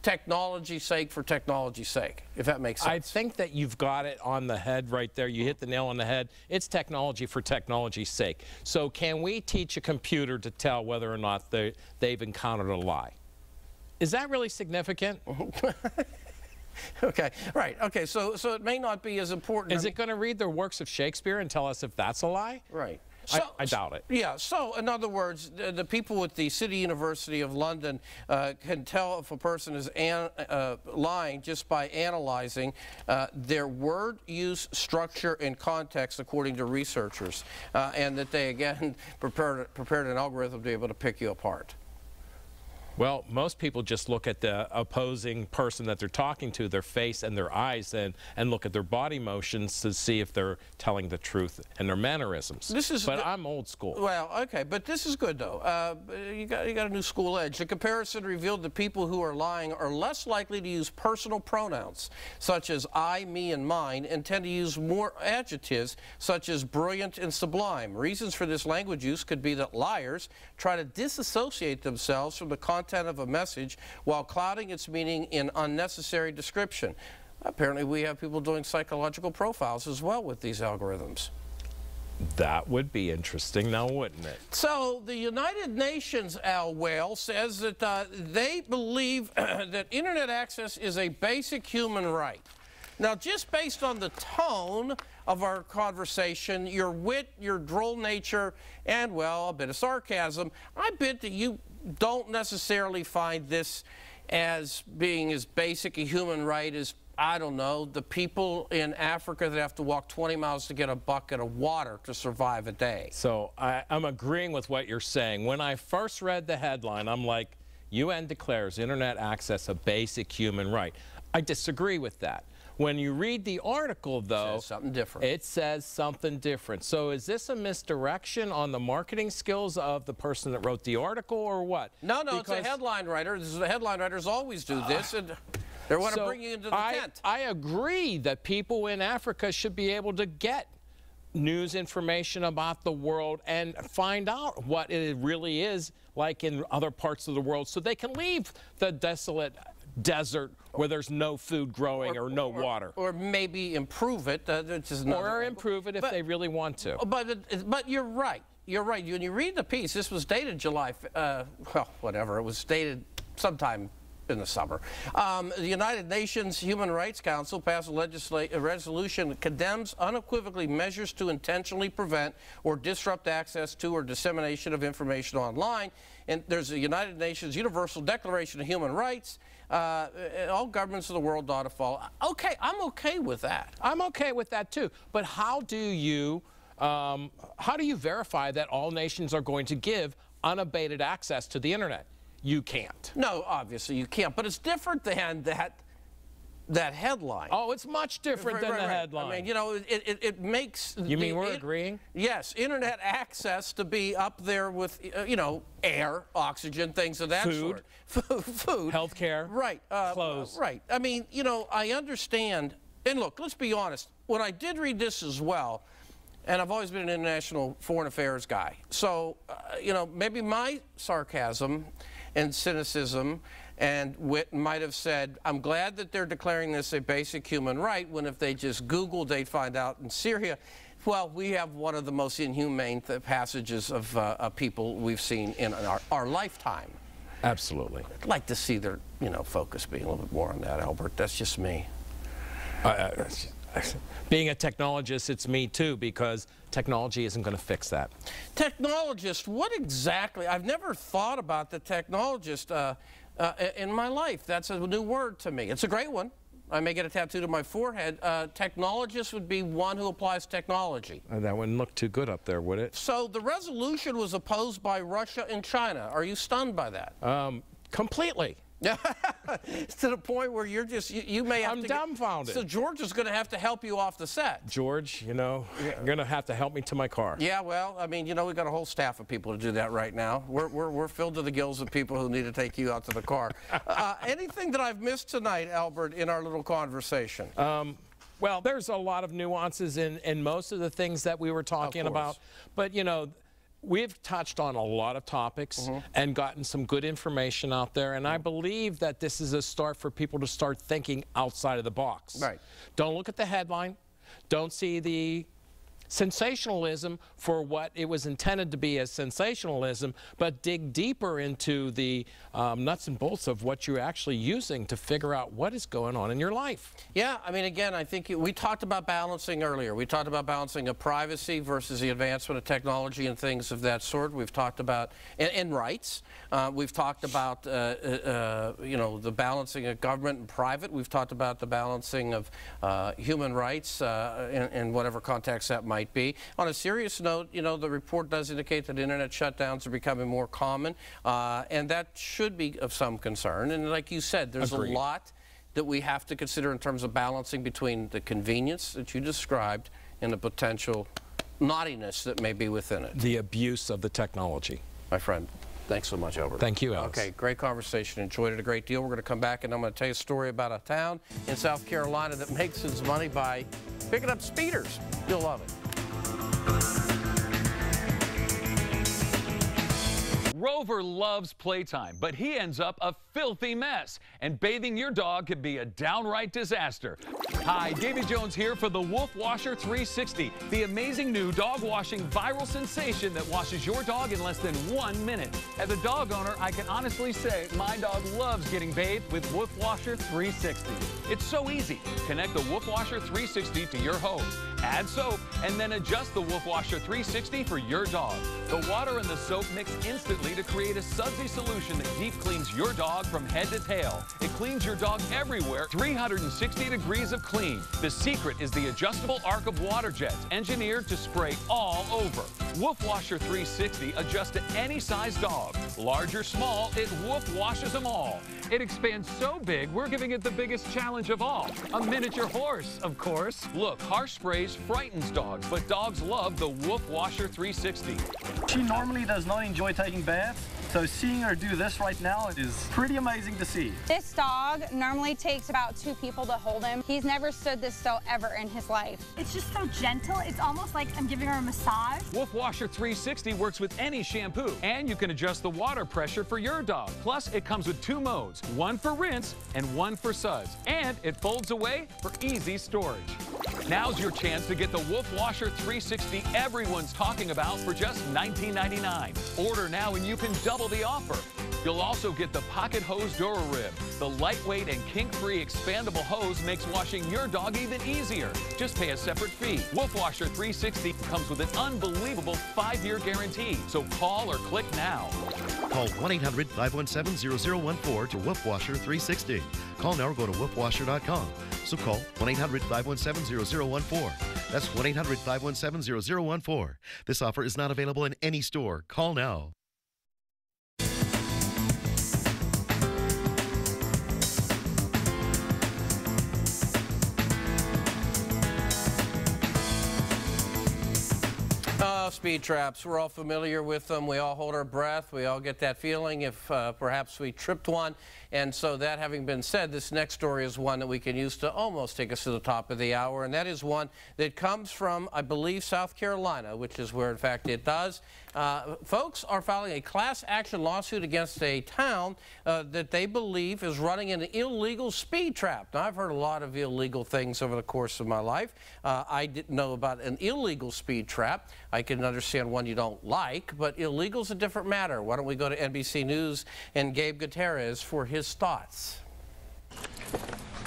S2: technology's sake for technology's sake, if that makes sense?
S6: I think that you've got it on the head right there. You hit the nail on the head. It's technology for technology's sake. So can we teach a computer to tell whether or not they've encountered a lie? Is that really significant?
S2: Okay, right. Okay, so it may not be as important.
S6: Is it going to read the works of Shakespeare and tell us if that's a lie?
S2: Right.
S6: So, I doubt it.
S2: Yeah, so in other words, the people at the City University of London can tell if a person is lying just by analyzing their word use, structure, and context, according to researchers, and that they, again, prepared an algorithm to be able to pick you apart.
S6: Well, most people just look at the opposing person that they're talking to, their face and their eyes, and look at their body motions to see if they're telling the truth and their mannerisms. But I'm old school.
S2: Well, okay, but this is good, though. You got a new school edge. The comparison revealed that people who are lying are less likely to use personal pronouns, such as I, me, and mine, and tend to use more adjectives, such as brilliant and sublime. Reasons for this language use could be that liars try to disassociate themselves from the content of a message while clouding its meaning in unnecessary description. Apparently we have people doing psychological profiles as well with these algorithms.
S6: That would be interesting now, wouldn't it?
S2: So the United Nations, Al Whale, says that they believe that internet access is a basic human right. Now, just based on the tone of our conversation, your wit, your droll nature, and, well, a bit of sarcasm, I bet that you don't necessarily find this as being as basic a human right as, I don't know, the people in Africa that have to walk 20 miles to get a bucket of water to survive a day.
S6: So I'm agreeing with what you're saying. When I first read the headline, I'm like, UN declares internet access a basic human right. I disagree with that. When you read the article, though,
S2: it says something different.
S6: It says something different. So is this a misdirection on the marketing skills of the person that wrote the article, or what?
S2: No, it's a headline writer. The headline writers always do this, and they want to bring you into the tent.
S6: I agree that people in Africa should be able to get news information about the world and find out what it really is like in other parts of the world, so they can leave the desolate desert where there's no food growing or no water.
S2: Or maybe improve it.
S6: Or improve it if they really want to.
S2: But you're right. You're right. When you read the piece, this was dated July, well, whatever. It was dated sometime in the summer. The United Nations Human Rights Council passed a resolution that condemns unequivocally measures to intentionally prevent or disrupt access to or dissemination of information online. And there's a United Nations Universal Declaration of Human Rights. All governments of the world ought to follow. Okay, I'm okay with that.
S6: I'm okay with that too. But how do you verify that all nations are going to give unabated access to the internet? You can't.
S2: No, obviously you can't. But it's different than that headline.
S6: Oh, it's much different than the headline.
S2: I mean, you know, it makes...
S6: You mean we're agreeing?
S2: Yes, internet access to be up there with, you know, air, oxygen, things of that sort. Food.
S6: Healthcare.
S2: Right.
S6: Clothes.
S2: Right. I mean, you know, I understand. And look, let's be honest. When I did read this as well, and I've always been an international foreign affairs guy, so, you know, maybe my sarcasm and cynicism and wit might have said, I'm glad that they're declaring this a basic human right, when if they just Googled, they'd find out in Syria, well, we have one of the most inhumane passages of people we've seen in our lifetime.
S6: Absolutely.
S2: I'd like to see their, you know, focus being a little bit more on that, Albert. That's just me.
S6: being a technologist, it's me too, because technology isn't going to fix that.
S2: Technologist, what exactly? I've never thought about the technologist in my life. That's a new word to me. It's a great one. I may get a tattoo to my forehead. Technologist would be one who applies technology.
S6: That wouldn't look too good up there, would it?
S2: So the resolution was opposed by Russia and China. Are you stunned by that?
S6: Completely.
S2: To the point where you're just, you may have
S6: I'm dumbfounded.
S2: So George is going to have to help you off the set.
S6: George, you know, you're going to have to help me to my car.
S2: Yeah, well, I mean, you know, we've got a whole staff of people to do that right now. We're filled to the gills of people who need to take you out to the car. Anything that I've missed tonight, Albert, in our little conversation?
S6: Well, there's a lot of nuances in most of the things that we were talking about. But, you know, we've touched on a lot of topics and gotten some good information out there, and I believe that this is a start for people to start thinking outside of the box.
S2: Right.
S6: Don't look at the headline. Don't see the sensationalism for what it was intended to be as sensationalism, but dig deeper into the nuts and bolts of what you're actually using to figure out what is going on in your life.
S2: Yeah, I mean, again, I think we talked about balancing earlier. We talked about balancing of privacy versus the advancement of technology and things of that sort. We've talked about, and rights. We've talked about, you know, the balancing of government and private. We've talked about the balancing of human rights in whatever context that might be. On a serious note, you know, the report does indicate that internet shutdowns are becoming more common, and that should be of some concern. And like you said, there's
S6: Agreed.
S2: a lot that we have to consider in terms of balancing between the convenience that you described and the potential naughtiness that may be within it.
S6: The abuse of the technology.
S2: My friend, thanks so much, Albert.
S6: Thank you, Ellis.
S2: Okay, great conversation. Enjoyed it a great deal. We're going to come back and I'm going to tell you a story about a town in South Carolina that makes its money by picking up speeders. You'll love it.
S17: Rover loves playtime, but he ends up a filthy mess, and bathing your dog could be a downright disaster. Hi, Davy Jones here for the Wolf Washer 360, the amazing new dog washing viral sensation that washes your dog in less than 1 minute. As a dog owner, I can honestly say my dog loves getting bathed with Wolf Washer 360. It's so easy. Connect the Wolf Washer 360 to your hose, add soap, and then adjust the Wolf Washer 360 for your dog. The water and the soap mix instantly to create a sudsy solution that deep cleans your dog from head to tail. It cleans your dog everywhere, 360 degrees of clean. The secret is the adjustable arc of water jets, engineered to spray all over. Wolf Washer 360 adjusts to any size dog. Large or small, it Wolf washes them all. It expands so big, we're giving it the biggest challenge of all. A miniature horse, of course. Look, harsh sprays frightens dogs, but dogs love the Wolf Washer 360.
S18: She normally does not enjoy taking baths, so seeing her do this right now is pretty amazing to see.
S19: This dog normally takes about 2 people to hold him. He's never stood this still ever in his life.
S9: It's just so gentle. It's almost like I'm giving her a massage.
S17: Wolf Washer 360 works with any shampoo, and you can adjust the water pressure for your dog. Plus, it comes with 2 modes, one for rinse and one for suds. And it folds away for easy storage. Now's your chance to get the Wolf Washer 360 everyone's talking about for just $19.99. Order now and you can double the offer. You'll also get the Pocket Hose Dura-Rib. The lightweight and kink-free expandable hose makes washing your dog even easier. Just pay a separate fee. Wolf Washer 360 comes with an unbelievable 5-year guarantee. So call or click now.
S10: Call 1-800-517-0014 to Wolf Washer 360. Call now or go to wolfwasher.com. So call 1-800-517-0014. That's 1-800-517-0014. This offer is not available in any store. Call now.
S2: Speed traps, we're all familiar with them. We all hold our breath. We all get that feeling if perhaps we tripped one. And so that having been said, this next story is one that we can use to almost take us to the top of the hour. And that is one that comes from, I believe, South Carolina, which is where, in fact, it does. Folks are filing a class action lawsuit against a town that they believe is running an illegal speed trap. Now, I've heard a lot of illegal things over the course of my life. I didn't know about an illegal speed trap. I can understand one you don't like, but illegal's a different matter. Why don't we go to NBC News and Gabe Gutierrez for his thoughts.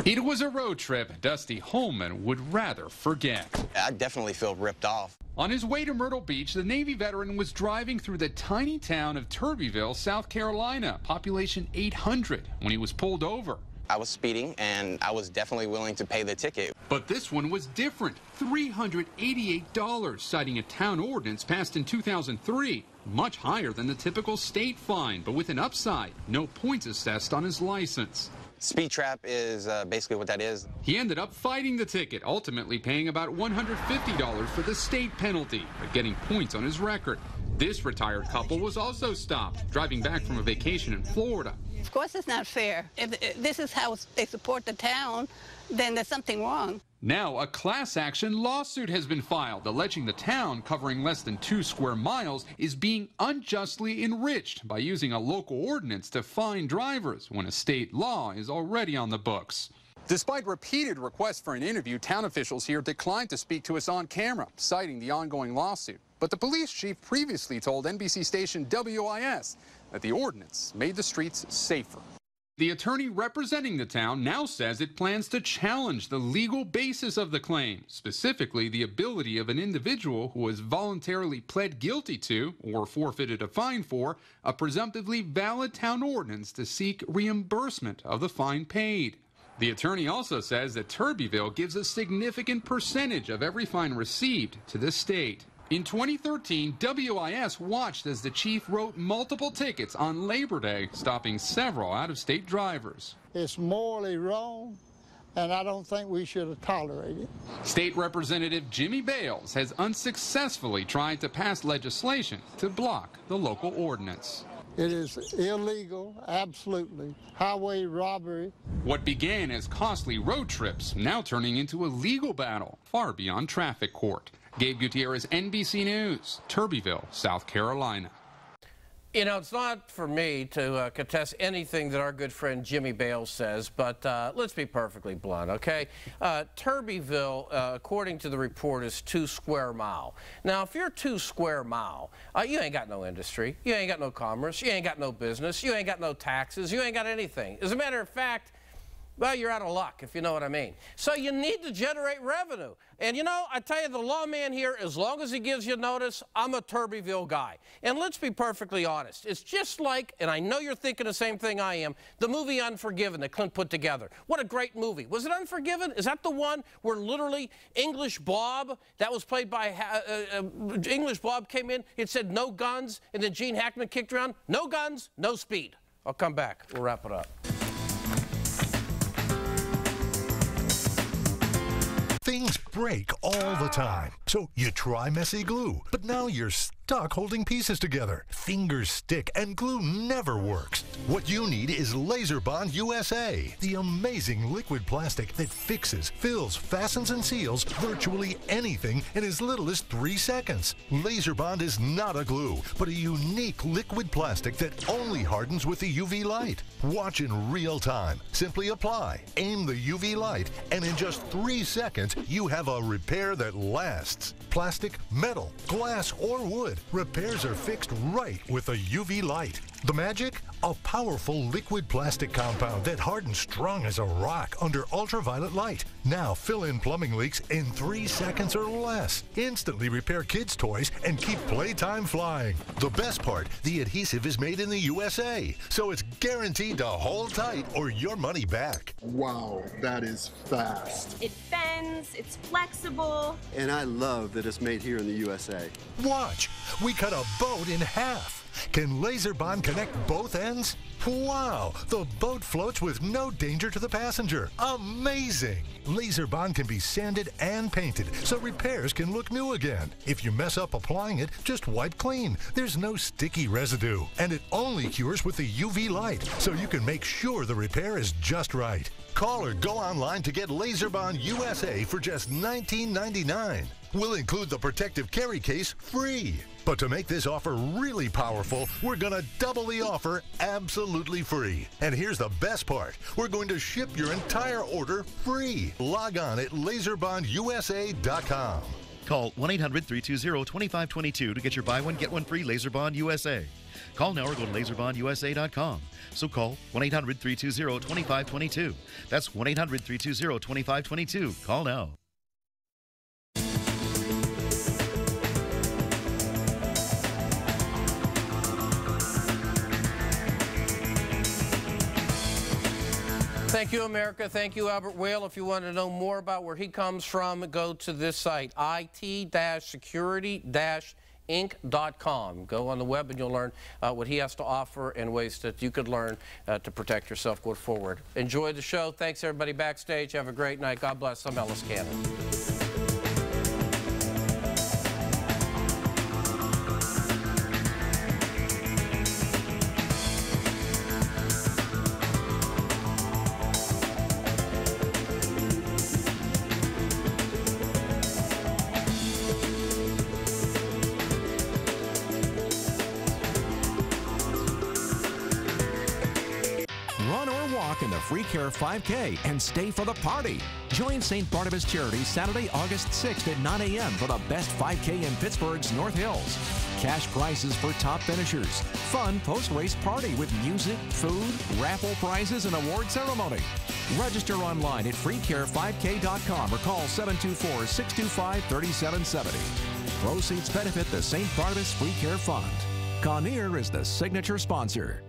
S20: It was a road trip Dusty Holman would rather forget.
S21: I definitely feel ripped off.
S20: On his way to Myrtle Beach, the Navy veteran was driving through the tiny town of Turbyville, South Carolina, population 800, when he was pulled over.
S21: I was speeding, and I was definitely willing to pay the ticket.
S20: But this one was different. $388, citing a town ordinance passed in 2003. Much higher than the typical state fine, but with an upside. No points assessed on his license.
S21: Speed trap is basically what that is.
S20: He ended up fighting the ticket, ultimately paying about $150 for the state penalty, but getting points on his record. This retired couple was also stopped, driving back from a vacation in Florida.
S22: Of course it's not fair. If this is how they support the town, then there's something wrong.
S20: Now, a class action lawsuit has been filed, alleging the town, covering less than 2 square miles, is being unjustly enriched by using a local ordinance to fine drivers when a state law is already on the books.
S23: Despite repeated requests for an interview, town officials here declined to speak to us on camera, citing the ongoing lawsuit. But the police chief previously told NBC station WIS that the ordinance made the streets safer. The attorney representing the town now says it plans to challenge the legal basis of the claim, specifically the ability of an individual who has voluntarily pled guilty to, or forfeited a fine for, a presumptively valid town ordinance to seek reimbursement of the fine paid. The attorney also says that Turbyville gives a significant percentage of every fine received to the state. In 2013, WIS watched as the chief wrote multiple tickets on Labor Day, stopping several out-of-state drivers.
S24: It's morally wrong, and I don't think we should have tolerated it.
S20: State Representative Jimmy Bales has unsuccessfully tried to pass legislation to block the local ordinance.
S24: It is illegal, absolutely. Highway robbery.
S20: What began as costly road trips, now turning into a legal battle far beyond traffic court. Gabe Gutierrez, NBC News, Turbyville, South Carolina.
S2: You know, it's not for me to contest anything that our good friend Jimmy Bales says, but let's be perfectly blunt, okay? Turbyville, according to the report, is 2 square mile. Now, if you're 2 square mile, you ain't got no industry, you ain't got no commerce, you ain't got no business, you ain't got no taxes, you ain't got anything. As a matter of fact, well, you're out of luck, if you know what I mean. So you need to generate revenue. And, you know, I tell you, the lawman here, as long as he gives you notice, I'm a Turbyville guy. And let's be perfectly honest. It's just like, and I know you're thinking the same thing I am, the movie Unforgiven that Clint put together. What a great movie. Was it Unforgiven? Is that the one where literally English Bob, that was played by, English Bob came in, it said no guns, and then Gene Hackman kicked around, no guns, no speed. I'll come back. We'll wrap it up.
S7: Things break all the time, so you try messy glue, but now you're stuck holding pieces together. Fingers stick and glue never works. What you need is Laser Bond USA, the amazing liquid plastic that fixes, fills, fastens, and seals virtually anything in as little as 3 seconds. Laser Bond is not a glue, but a unique liquid plastic that only hardens with the UV light. Watch in real time. Simply apply, aim the UV light, and in just 3 seconds, you have a repair that lasts. Plastic, metal, glass, or wood, repairs are fixed right with a UV light. The magic? A powerful liquid plastic compound that hardens strong as a rock under ultraviolet light. Now fill in plumbing leaks in 3 seconds or less. Instantly repair kids' toys and keep playtime flying. The best part, the adhesive is made in the USA, so it's guaranteed to hold tight or your money back.
S8: Wow, that is fast.
S25: It bends, it's flexible.
S8: And I love that it's made here in the USA.
S7: Watch, we cut a boat in half. Can Laser Bond connect both ends? Wow, the boat floats with no danger to the passenger. Amazing! Laser Bond can be sanded and painted, so repairs can look new again. If you mess up applying it, just wipe clean. There's no sticky residue, and it only cures with the UV light, so you can make sure the repair is just right. Call or go online to get Laser Bond USA for just $19.99. We'll include the protective carry case free. But to make this offer really powerful, we're going to double the offer absolutely free. And here's the best part. We're going to ship your entire order free. Log on at laserbondusa.com.
S10: Call 1-800-320-2522 to get your buy one, get one free Laser Bond USA. Call now or go to laserbondusa.com. So call 1-800-320-2522. That's 1-800-320-2522. Call now.
S2: Thank you, America. Thank you, Albert Whale. If you want to know more about where he comes from, go to this site, it-security-inc.com. Go on the web and you'll learn what he has to offer and ways that you could learn to protect yourself going forward. Enjoy the show. Thanks, everybody backstage. Have a great night. God bless. I'm Ellis Cannon.
S1: Run or walk in the Free Care 5K and stay for the party. Join St. Barnabas Charities Saturday, August 6th at 9 a.m. for the best 5K in Pittsburgh's North Hills. Cash prizes for top finishers. Fun post-race party with music, food, raffle prizes, and award ceremony. Register online at freecare5k.com or call 724-625-3770. Proceeds benefit the St. Barnabas Free Care Fund. Conair is the signature sponsor.